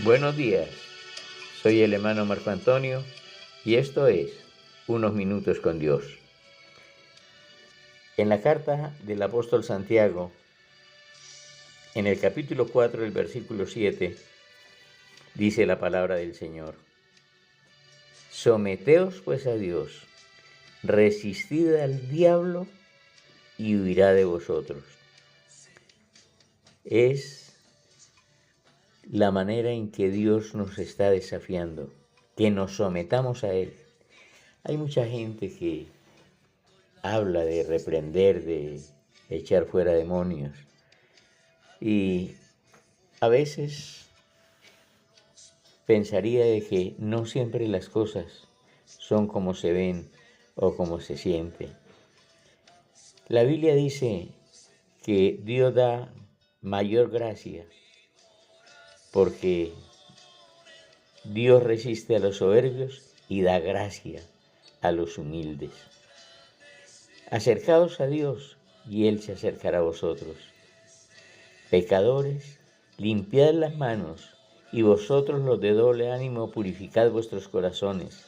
Buenos días, soy el hermano Marco Antonio y esto es Unos Minutos con Dios. En la carta del apóstol Santiago, en el capítulo 4, el versículo 7, dice la palabra del Señor: Someteos pues a Dios, resistid al diablo y huirá de vosotros. Es la manera en que Dios nos está desafiando, que nos sometamos a Él. Hay mucha gente que habla de reprender, de echar fuera demonios, y a veces pensaría de que no siempre las cosas son como se ven o como se siente. La Biblia dice que Dios da mayor gracia porque Dios resiste a los soberbios y da gracia a los humildes. Acercaos a Dios y Él se acercará a vosotros. Pecadores, limpiad las manos, y vosotros los de doble ánimo purificad vuestros corazones.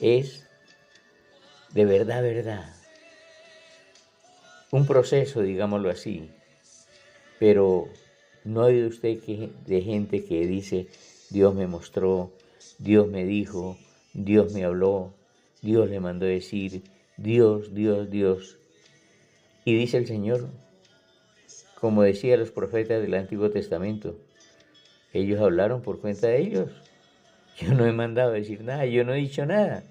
Es de verdad, un proceso, digámoslo así, pero no hay de usted de gente que dice: Dios me mostró, Dios me dijo, Dios me habló, Dios le mandó decir, Dios, Dios, Dios. Y dice el Señor, como decía los profetas del Antiguo Testamento, ellos hablaron por cuenta de ellos. Yo no he mandado a decir nada, yo no he dicho nada.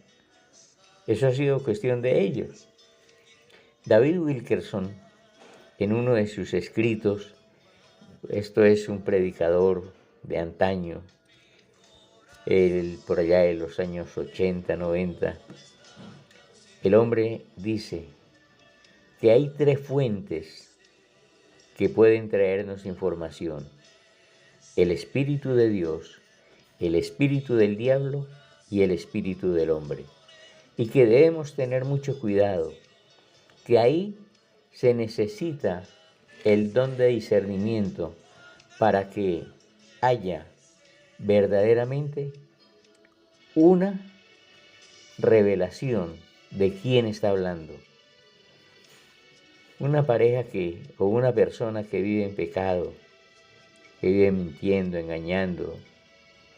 Eso ha sido cuestión de ellos. David Wilkerson, en uno de sus escritos, esto es un predicador de antaño, por allá de los años 80, 90, el hombre dice que hay tres fuentes que pueden traernos información: el Espíritu de Dios, el espíritu del diablo y el espíritu del hombre. Y que debemos tener mucho cuidado, que ahí se necesita el don de discernimiento para que haya verdaderamente una revelación de quién está hablando. Una pareja o una persona que vive en pecado, que vive mintiendo, engañando,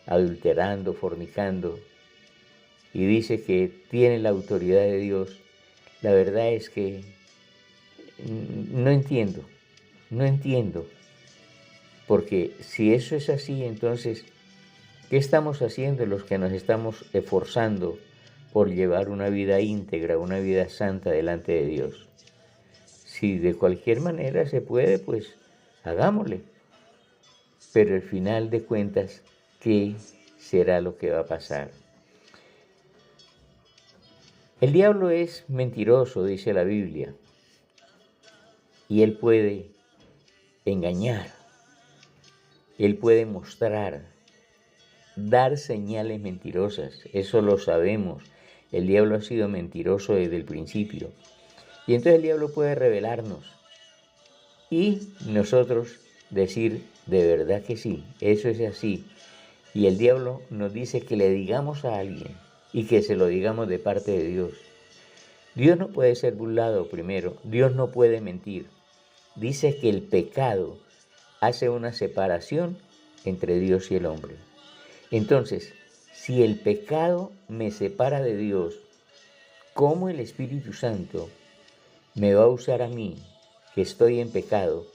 adulterando, fornicando, y dice que tiene la autoridad de Dios, la verdad es que no entiendo, porque si eso es así, entonces, ¿qué estamos haciendo los que nos estamos esforzando por llevar una vida íntegra, una vida santa delante de Dios? Si de cualquier manera se puede, pues hagámosle, pero al final de cuentas, ¿qué será lo que va a pasar? El diablo es mentiroso, dice la Biblia, y él puede engañar, él puede mostrar, dar señales mentirosas, eso lo sabemos. El diablo ha sido mentiroso desde el principio. Y entonces el diablo puede revelarnos y nosotros decir: de verdad que sí, eso es así. Y el diablo nos dice que le digamos a alguien y que se lo digamos de parte de Dios. Dios no puede ser burlado, primero. Dios no puede mentir. Dice que el pecado hace una separación entre Dios y el hombre. Entonces, si el pecado me separa de Dios, ¿cómo el Espíritu Santo me va a usar a mí, que estoy en pecado,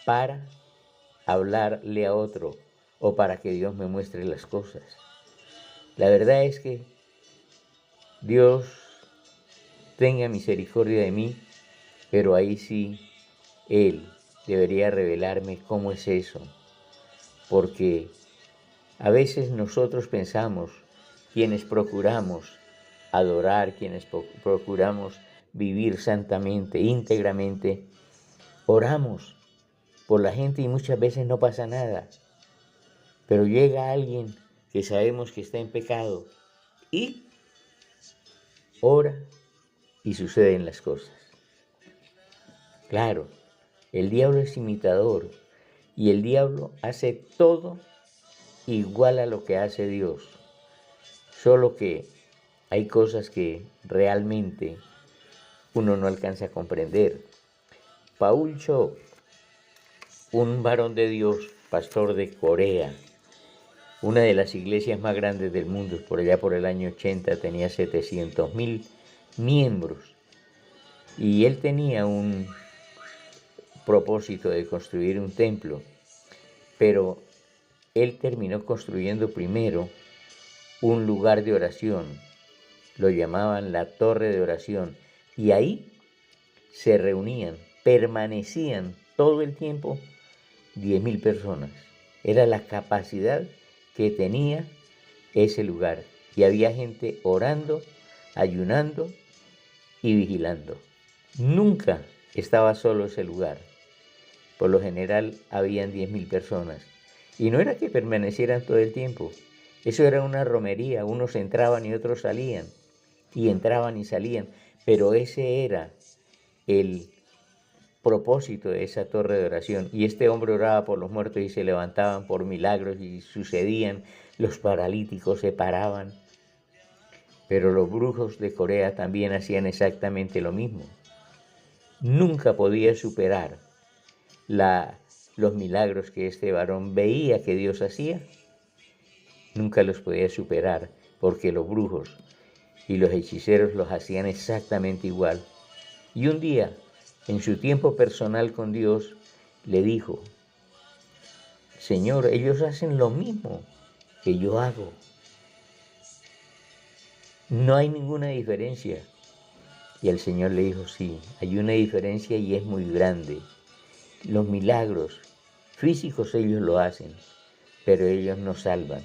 para hablarle a otro o para que Dios me muestre las cosas? La verdad es que Dios tenga misericordia de mí, pero ahí sí Él debería revelarme cómo es eso, porque a veces nosotros pensamos, quienes procuramos adorar, quienes procuramos vivir santamente, íntegramente, oramos por la gente y muchas veces no pasa nada, pero llega alguien que sabemos que está en pecado y ora y suceden las cosas. Claro, el diablo es imitador Y el diablo hace todo igual a lo que hace Dios. Solo que hay cosas que realmente uno no alcanza a comprender. Paul Cho, un varón de Dios, pastor de Corea, una de las iglesias más grandes del mundo, por allá por el año 80 tenía 700.000 miembros. Y él tenía un propósito de construir un templo, pero él terminó construyendo primero un lugar de oración, lo llamaban la torre de oración, y ahí se reunían, permanecían todo el tiempo 10.000 personas. Era la capacidad que tenía ese lugar, y había gente orando, ayunando y vigilando. Nunca estaba solo ese lugar. Por lo general habían 10.000 personas. Y no era que permanecieran todo el tiempo. Eso era una romería. Unos entraban y otros salían. Y entraban y salían. Pero ese era el propósito de esa torre de oración. Y este hombre oraba por los muertos y se levantaban por milagros y sucedían. Los paralíticos se paraban. Pero los brujos de Corea también hacían exactamente lo mismo. Nunca podía superar los milagros que este varón veía que Dios hacía. Nunca los podía superar porque los brujos y los hechiceros los hacían exactamente igual. Y un día, en su tiempo personal con Dios, le dijo: Señor, ellos hacen lo mismo que yo hago. No hay ninguna diferencia. Y el Señor le dijo: sí, hay una diferencia y es muy grande. Los milagros físicos ellos lo hacen, pero ellos no salvan.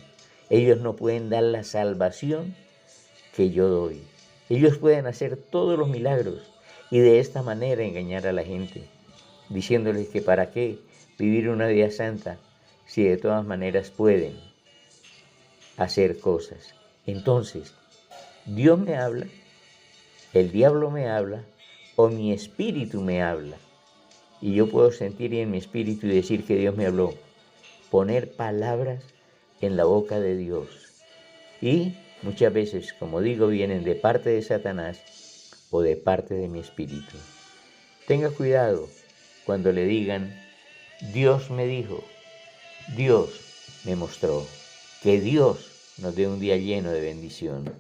Ellos no pueden dar la salvación que yo doy. Ellos pueden hacer todos los milagros y de esta manera engañar a la gente, diciéndoles que para qué vivir una vida santa si de todas maneras pueden hacer cosas. Entonces, Dios me habla, el diablo me habla o mi espíritu me habla. Y yo puedo sentir en mi espíritu y decir que Dios me habló. Poner palabras en la boca de Dios. Y muchas veces, como digo, vienen de parte de Satanás o de parte de mi espíritu. Tenga cuidado cuando le digan: Dios me dijo, Dios me mostró. Que Dios nos dé un día lleno de bendición.